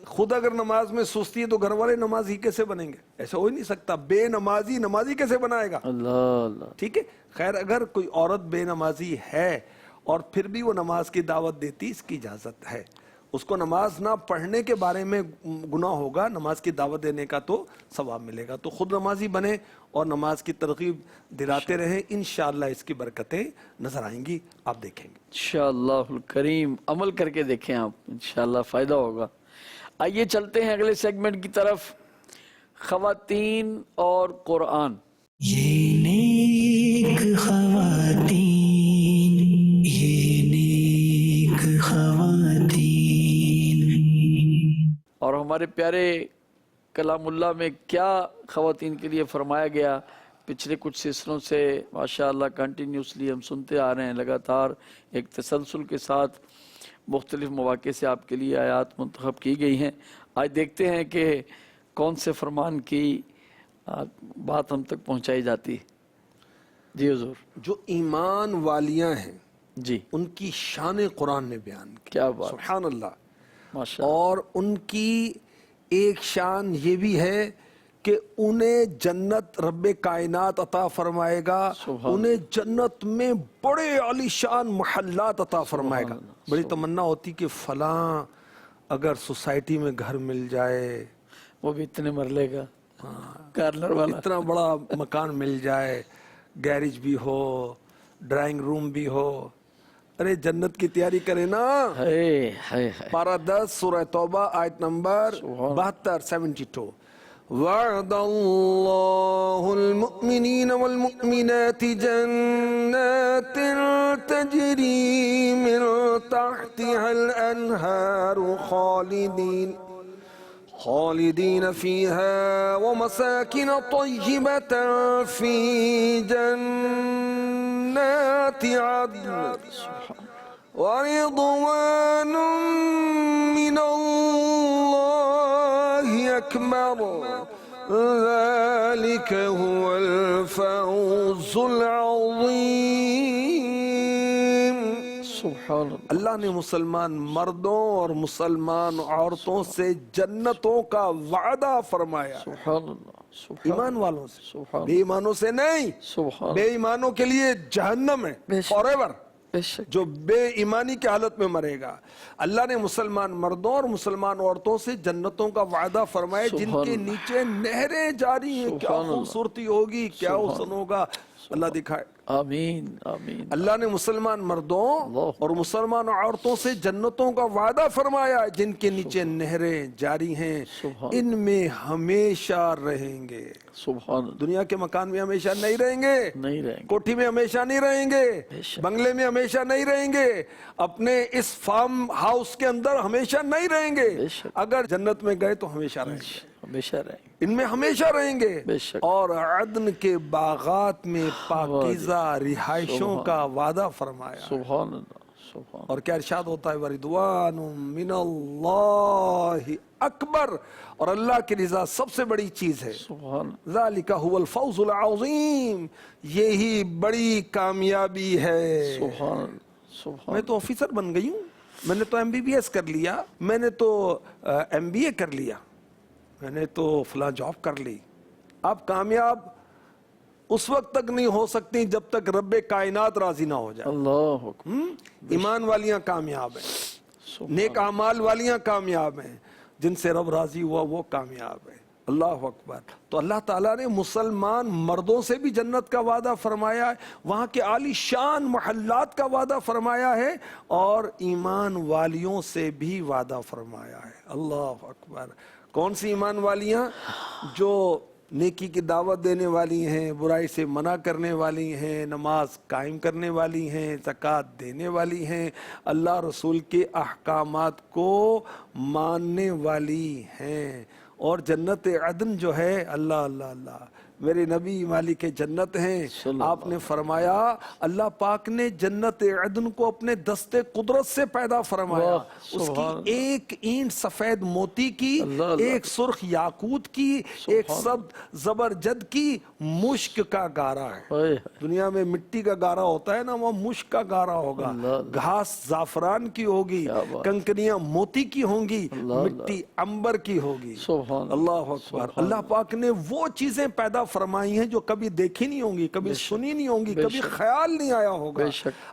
خود اگر نماز میں سستی ہے تو گھر والے نمازی کیسے بنیں گے؟ ایسا ہو ہی نہیں سکتا. بے نمازی نمازی کیسے بنائے گا؟ اللہ اللہ. ٹھیک ہے. خیر اگر کوئی عورت بے نمازی ہے اور پھر بھی وہ نماز کی دعوت دیتی، اس کی اجازت ہے. اس کو نماز نہ پڑھنے کے بارے میں گناہ ہوگا، نماز کی دعوت دینے کا تو ثواب ملے گا. تو خود نمازی بنے اور نماز کی ترغیب دلاتے رہیں، انشاءاللہ اس کی برکتیں نظر آئیں گی، آپ دیکھیں گے. انشاءاللہ الکریم عمل کر کے دیکھیں آپ، انشاءاللہ فائدہ ہوگا. آئیے چلتے ہیں اگلے سیگمنٹ کی طرف، خواتین اور قرآن. یہ نیک خواتین، یہ نیک خواتین. اور ہمارے پیارے کلام اللہ میں کیا خواتین کے لیے فرمایا گیا، پچھلے کچھ سلسلوں سے ماشاءاللہ کنٹینیوسلی ہم سنتے آ رہے ہیں، لگاتار ایک تسلسل کے ساتھ مختلف مواقع سے آپ کے لیے آیات منتخب کی گئی ہیں. آج دیکھتے ہیں کہ کون سے فرمان کی بات ہم تک پہنچائی جاتی ہے. جی حضور. جو ایمان والیاں ہیں جی ان کی شان قرآن نے بیان کی. کیا بات، سبحان اللہ. ماشاءاللہ. اور ان کی ایک شان یہ بھی ہے کہ انہیں جنت رب کائنات عطا فرمائے گا، سبحان انہیں جنت میں بڑے عالی شان محلات عطا فرمائے گا. بڑی تمنا ہوتی کہ فلاں اگر سوسائٹی میں گھر مل جائے، وہ بھی اتنے مرلے گا کارنر والا، اتنا بڑا مکان مل جائے، گیریج بھی ہو، ڈرائنگ روم بھی ہو. ارے جنت کی تیاری کرے نا. ہے ہے. پارہ 10 سورہ توبہ آیت نمبر 72 72. وعد اللہ المؤمنین والمؤمنات جنات تجری من تحتها الانہار خالدین فیہا ومساکن طیبة فی جنات عدن ورضوان من اللہ اکبر ذلك هو الفوز العظیم. سبحان اللہ. اللہ نے مسلمان مردوں اور مسلمان عورتوں سے جنتوں کا وعدہ فرمایا. سبحان اللہ. سبحان ایمان والوں سے، سبحان بے ایمانوں سے نہیں. سبحان بے ایمانوں کے لیے جہنم ہے بے شک. For ever. بے شک. جو بے ایمانی کی حالت میں مرے گا. اللہ نے مسلمان مردوں اور مسلمان عورتوں سے جنتوں کا وعدہ فرمایا جن کے نیچے نہریں جاری ہیں. کیا خوبصورتی ہوگی، کیا حسن ہوگا، اللہ دکھائے. آمین آمین. اللہ نے مسلمان مردوں اور مسلمان عورتوں سے جنتوں کا وعدہ فرمایا جن کے نیچے نہریں جاری ہیں، ان میں ہمیشہ رہیں گے. سبحان اللہ. دنیا کے مکان میں ہمیشہ نہیں رہیں گے، نہیں رہیں گے. کوٹھی میں ہمیشہ نہیں رہیں گے، بنگلے میں ہمیشہ نہیں رہیں گے، اپنے اس فارم ہاؤس کے اندر ہمیشہ نہیں رہیں گے. اگر جنت میں گئے تو ہمیشہ رہیں گے، ہمیشہ رہیں گے، ان میں ہمیشہ رہیں گے. بے شک. اور عدن کے باغات میں پاکیزہ رہائشوں کا وعدہ فرمایا. سبحان اللہ. سبحان. اور کیا ارشاد ہوتا ہے، وَرِضْوَانٌ مِّنَ اللَّهِ اکبر، اور اللہ کی رضا سب سے بڑی چیز ہے. سبحان. ذَلِكَ هُوَ الْفَوْزُ الْعَظِيمُ، یہی بڑی کامیابی ہے. سبحان. سبحان. میں تو آفیسر بن گئی ہوں، میں نے تو MBBS کر لیا، میں نے تو MBA کر لیا، میں نے تو فلاں جاب کر لی. آپ کامیاب اس وقت تک نہیں ہو سکتی جب تک رب کائنات راضی نہ ہو جائے. اللہ اکبر. ایمان والیاں کامیاب ہیں، نیک اعمال والیاں کامیاب ہیں، جن سے رب راضی ہوا وہ کامیاب ہے. اللہ اکبر. تو اللہ تعالیٰ نے مسلمان مردوں سے بھی جنت کا وعدہ فرمایا ہے، وہاں کے عالی شان محلات کا وعدہ فرمایا ہے، اور ایمان والیوں سے بھی وعدہ فرمایا ہے. اللہ اکبر. کون سی ایمان والیاں؟ جو نیکی کی دعوت دینے والی ہیں، برائی سے منع کرنے والی ہیں، نماز قائم کرنے والی ہیں، زکوٰۃ دینے والی ہیں، اللہ رسول کے احکامات کو ماننے والی ہیں. اور جنت عدن جو ہے، اللہ اللہ اللہ، میرے نبی مالک جنت ہیں. آپ نے فرمایا اللہ پاک نے جنت عدن کو اپنے دست قدرت سے پیدا فرمایا. اس کی ایک اینٹ سفید موتی کی، ایک سرخ یاقوت کی، ایک سبز زبرجد کی، مشک کا گارا ہے. دنیا میں مٹی کا گارا ہوتا ہے نا، وہ مشک کا گارا ہوگا. گھاس زعفران کی ہوگی، کنکریاں موتی کی ہوں گی، مٹی عنبر کی ہوگی. اللہ اکبر. اللہ پاک نے وہ چیزیں پیدا فرمائی ہیں جو کبھی دیکھی نہیں ہوں گی، کبھی سنی نہیں ہوں گی، کبھی خیال نہیں آیا ہوگا.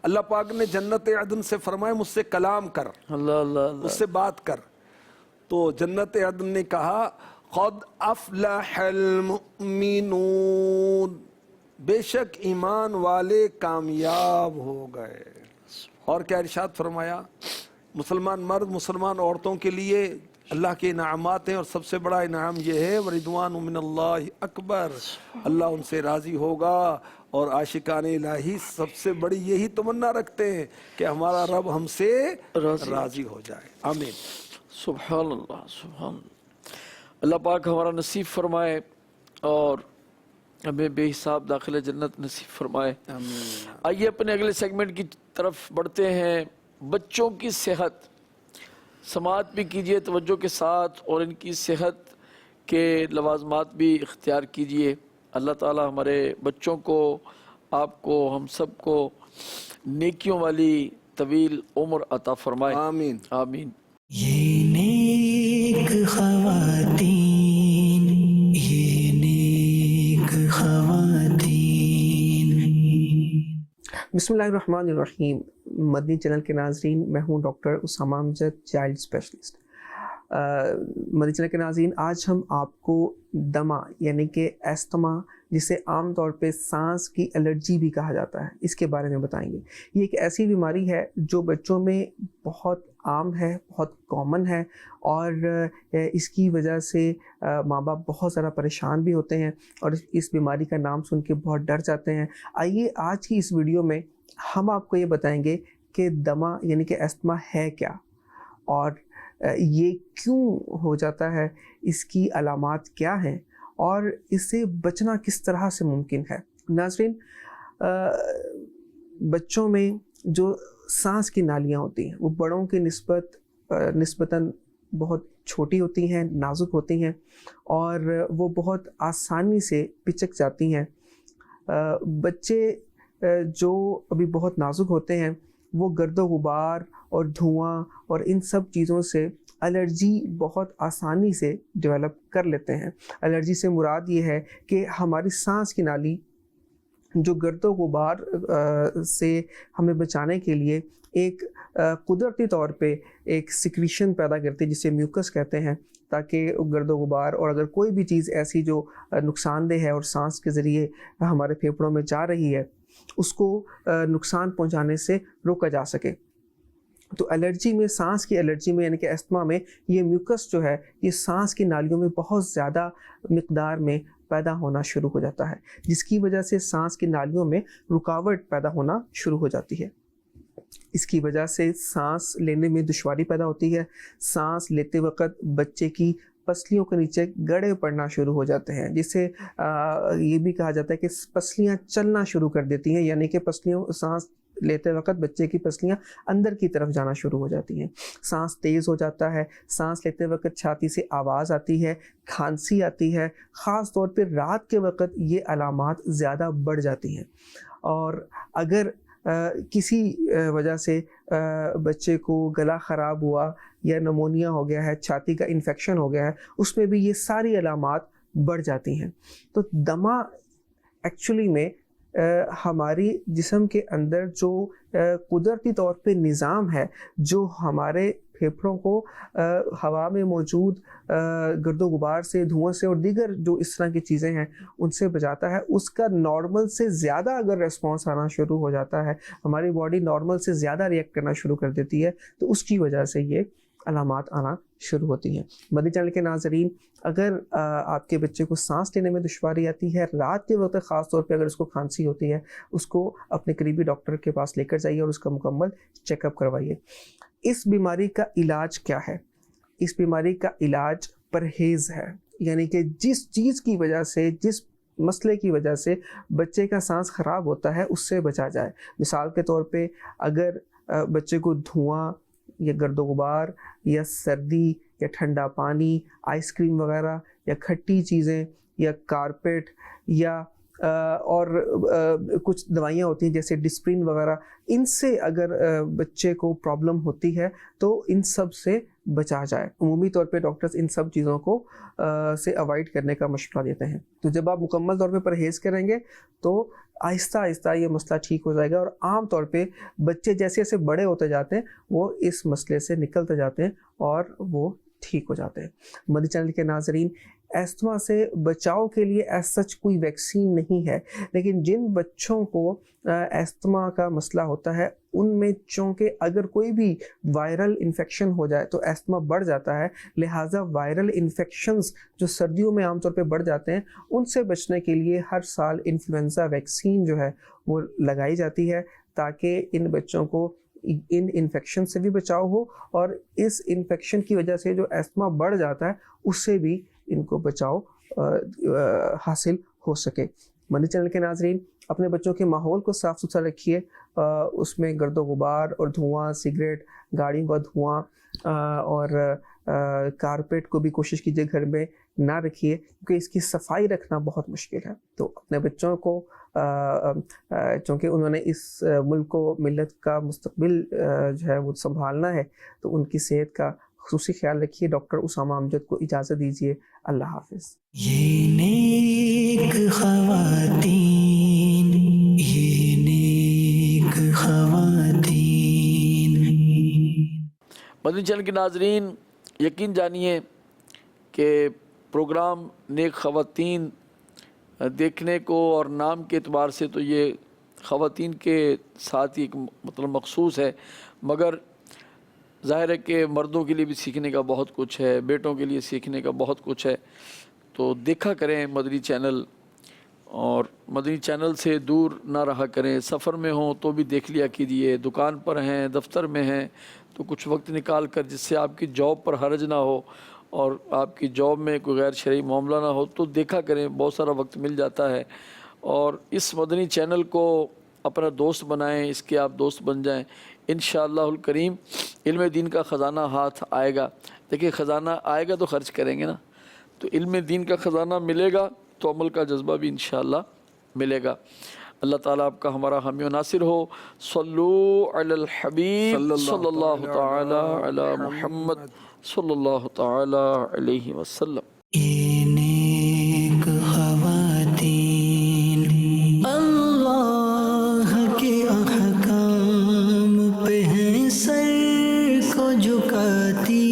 اللہ پاک نے جنت عدن سے فرمایا مجھ سے کلام کر، مجھ سے بات کر. تو جنت عدن نے کہا قد افلح المؤمنون، بے شک ایمان والے کامیاب ہو گئے. اور کیا ارشاد فرمایا؟ مسلمان مرد مسلمان عورتوں کے لیے اللہ کے انعامات ہیں، اور سب سے بڑا انعام یہ ہے وَرِضْوَانٌ مِّنَ اللَّهِ اکبر، اللہ ان سے راضی ہوگا. اور عاشقان الہی سب سے بڑی یہی تمنا رکھتے ہیں کہ ہمارا رب ہم سے راضی ہو جائے. آمین. سبحان اللہ، سبحان اللہ. اللہ پاک ہمارا نصیب فرمائے اور ہمیں بے حساب داخل جنت نصیب فرمائے. آئیے اپنے اگلے سیگمنٹ کی طرف بڑھتے ہیں. بچوں کی صحت، سماعت بھی کیجئے توجہ کے ساتھ اور ان کی صحت کے لوازمات بھی اختیار کیجئے. اللہ تعالی ہمارے بچوں کو، آپ کو، ہم سب کو نیکیوں والی طویل عمر عطا فرمائے. آمین آمین. یہ نیک خواتین، یہ نیک خواتین. بسم اللہ الرحمن الرحیم. مدنی چینل کے ناظرین، میں ہوں ڈاکٹر اسامہ امجد، چائلڈ اسپیشلسٹ. مدنی چینل کے ناظرین، آج ہم آپ کو دمہ یعنی کہ ایستھما، جسے عام طور پہ سانس کی الرجی بھی کہا جاتا ہے، اس کے بارے میں بتائیں گے. یہ ایک ایسی بیماری ہے جو بچوں میں بہت عام ہے، بہت کامن ہے، اور اس کی وجہ سے ماں باپ بہت زیادہ پریشان بھی ہوتے ہیں اور اس بیماری کا نام سن کے بہت ڈر جاتے ہیں. آئیے آج کی اس ویڈیو میں ہم آپ کو یہ بتائیں گے کہ دمہ یعنی کہ ایستھما ہے کیا، اور یہ کیوں ہو جاتا ہے، اس کی علامات کیا ہیں، اور اس سے بچنا کس طرح سے ممکن ہے. ناظرین، بچوں میں جو سانس کی نالیاں ہوتی ہیں وہ بڑوں کی نسبتاً بہت چھوٹی ہوتی ہیں، نازک ہوتی ہیں، اور وہ بہت آسانی سے پچک جاتی ہیں. بچے جو ابھی بہت نازک ہوتے ہیں وہ گرد و غبار اور دھواں اور ان سب چیزوں سے الرجی بہت آسانی سے ڈیولپ کر لیتے ہیں. الرجی سے مراد یہ ہے کہ ہماری سانس کی نالی جو گرد و غبار سے ہمیں بچانے کے لیے ایک قدرتی طور پہ ایک سیکریشن پیدا کرتی ہے جسے میوکس کہتے ہیں، تاکہ گرد و غبار اور اگر کوئی بھی چیز ایسی جو نقصان دہ ہے اور سانس کے ذریعے ہمارے پھیپھڑوں میں جا رہی ہے اس کو نقصان پہنچانے سے روکا جا سکے. تو الرجی میں، سانس کی الرجی میں یعنی کہ ایستھما میں، یہ میوکس جو ہے یہ سانس کی نالیوں میں بہت زیادہ مقدار میں پیدا ہونا شروع ہو جاتا ہے، جس کی وجہ سے سانس کی نالیوں میں رکاوٹ پیدا ہونا شروع ہو جاتی ہے. اس کی وجہ سے سانس لینے میں دشواری پیدا ہوتی ہے. سانس لیتے وقت بچے کی پسلیوں کے نیچے گڑھے پڑنا شروع ہو جاتے ہیں، جسے یہ بھی کہا جاتا ہے کہ پسلیاں چلنا شروع کر دیتی ہیں، یعنی کہ سانس لیتے وقت بچے کی پسلیاں اندر کی طرف جانا شروع ہو جاتی ہیں. سانس تیز ہو جاتا ہے. سانس لیتے وقت چھاتی سے آواز آتی ہے، کھانسی آتی ہے. خاص طور پہ رات کے وقت یہ علامات زیادہ بڑھ جاتی ہیں. اور اگر کسی وجہ سے بچے کو گلا خراب ہوا یا نمونیا ہو گیا ہے، چھاتی کا انفیکشن ہو گیا ہے، اس میں بھی یہ ساری علامات بڑھ جاتی ہیں. تو دمہ ایکچولی میں ہماری جسم کے اندر جو قدرتی طور پہ نظام ہے جو ہمارے پھیپھڑوں کو ہوا میں موجود گرد و غبار سے، دھواں سے اور دیگر جو اس طرح کی چیزیں ہیں ان سے بچاتا ہے، اس کا نارمل سے زیادہ اگر ریسپانس آنا شروع ہو جاتا ہے، ہماری باڈی نارمل سے زیادہ ریئیکٹ کرنا شروع کر دیتی ہے، تو اس کی وجہ سے یہ علامات آنا شروع ہوتی ہیں. مدنی چینل کے ناظرین، اگر آپ کے بچے کو سانس لینے میں دشواری آتی ہے رات کے وقت، خاص طور پہ اگر اس کو کھانسی ہوتی ہے، اس کو اپنے قریبی ڈاکٹر کے پاس لے کر جائیے اور اس کا مکمل چیک اپ کروائیے. اس بیماری کا علاج کیا ہے؟ اس بیماری کا علاج پرہیز ہے، یعنی کہ جس چیز کی وجہ سے، جس مسئلے کی وجہ سے بچے کا سانس خراب ہوتا ہے اس سے بچا جائے۔ مثال کے طور پہ اگر بچے کو دھواں یا گرد و غبار یا سردی یا ٹھنڈا پانی، آئس کریم وغیرہ یا کھٹی چیزیں یا کارپیٹ یا اور کچھ دوائیاں ہوتی ہیں جیسے ڈسپرین وغیرہ، ان سے اگر بچے کو پرابلم ہوتی ہے تو ان سب سے بچا جائے۔ عمومی طور پہ ڈاکٹرز ان سب چیزوں کو سے اوائڈ کرنے کا مشورہ دیتے ہیں۔ تو جب آپ مکمل طور پہ پرہیز کریں گے تو آہستہ آہستہ یہ مسئلہ ٹھیک ہو جائے گا، اور عام طور پہ بچے جیسے جیسے بڑے ہوتے جاتے ہیں وہ اس مسئلے سے نکلتے جاتے ہیں اور وہ ٹھیک ہو جاتے ہیں۔ مدنی چینل کے ناظرین، ایستھما سے بچاؤ کے لیے ایز سچ کوئی ویکسین نہیں ہے، لیکن جن بچوں کو ایستھما کا مسئلہ ہوتا ہے ان میں چونکہ اگر کوئی بھی وائرل انفیکشن ہو جائے تو ایستھما بڑھ جاتا ہے، لہٰذا وائرل انفیکشنز جو سردیوں میں عام طور پہ بڑھ جاتے ہیں ان سے بچنے کے لیے ہر سال انفلوئنزا ویکسین جو ہے وہ لگائی جاتی ہے، تاکہ ان بچوں کو ان انفیکشن سے بھی بچاؤ ہو اور اس انفیکشن کی وجہ سے جو ایستھما بڑھ جاتا ہے اس سے بھی ان کو بچاؤ حاصل ہو سکے۔ مدنی چینل کے ناظرین، اپنے بچوں کے ماحول کو صاف ستھرا رکھیے، اس میں گرد و غبار اور دھواں، سگریٹ، گاڑیوں کا دھواں اور کارپیٹ کو بھی کوشش کیجیے گھر میں نہ رکھیے، کیونکہ اس کی صفائی رکھنا بہت مشکل ہے۔ تو اپنے بچوں کو چونکہ انہوں نے اس ملک کو، ملت کا مستقبل جو ہے وہ سنبھالنا ہے، تو ان کی صحت کا خصوصی خیال رکھیے۔ ڈاکٹر اسامہ امجد کو اجازت دیجیے، اللہ حافظ۔ یہ نیک خواتین، یہ نیک خواتین۔ مدنی چینل کے ناظرین، یقین جانیے کہ پروگرام نیک خواتین دیکھنے کو اور نام کے اعتبار سے تو یہ خواتین کے ساتھ ہی ایک مطلب مخصوص ہے، مگر ظاہر ہے کہ مردوں کے لیے بھی سیکھنے کا بہت کچھ ہے، بیٹوں کے لیے سیکھنے کا بہت کچھ ہے۔ تو دیکھا کریں مدنی چینل، اور مدنی چینل سے دور نہ رہا کریں۔ سفر میں ہوں تو بھی دیکھ لیا کیجیے، دکان پر ہیں، دفتر میں ہیں تو کچھ وقت نکال کر، جس سے آپ کی جاب پر حرج نہ ہو اور آپ کی جاب میں کوئی غیر شرعی معاملہ نہ ہو، تو دیکھا کریں، بہت سارا وقت مل جاتا ہے۔ اور اس مدنی چینل کو اپنا دوست بنائیں، اس کے آپ دوست بن جائیں، انشاءاللہ الکریم علم دین کا خزانہ ہاتھ آئے گا۔ دیکھیں، خزانہ آئے گا تو خرچ کریں گے نا، تو علم دین کا خزانہ ملے گا تو عمل کا جذبہ بھی انشاءاللہ ملے گا۔ اللہ تعالیٰ آپ کا ہمارا حامی و ناصر ہو۔ صلو علی الحبیب صلی اللہ تعالی علی محمد صلی اللہ تعالی علیہ وسلم۔ یہ نیک خواتین اللہ کے احکام پہ ہیں سر کو جھکاتی،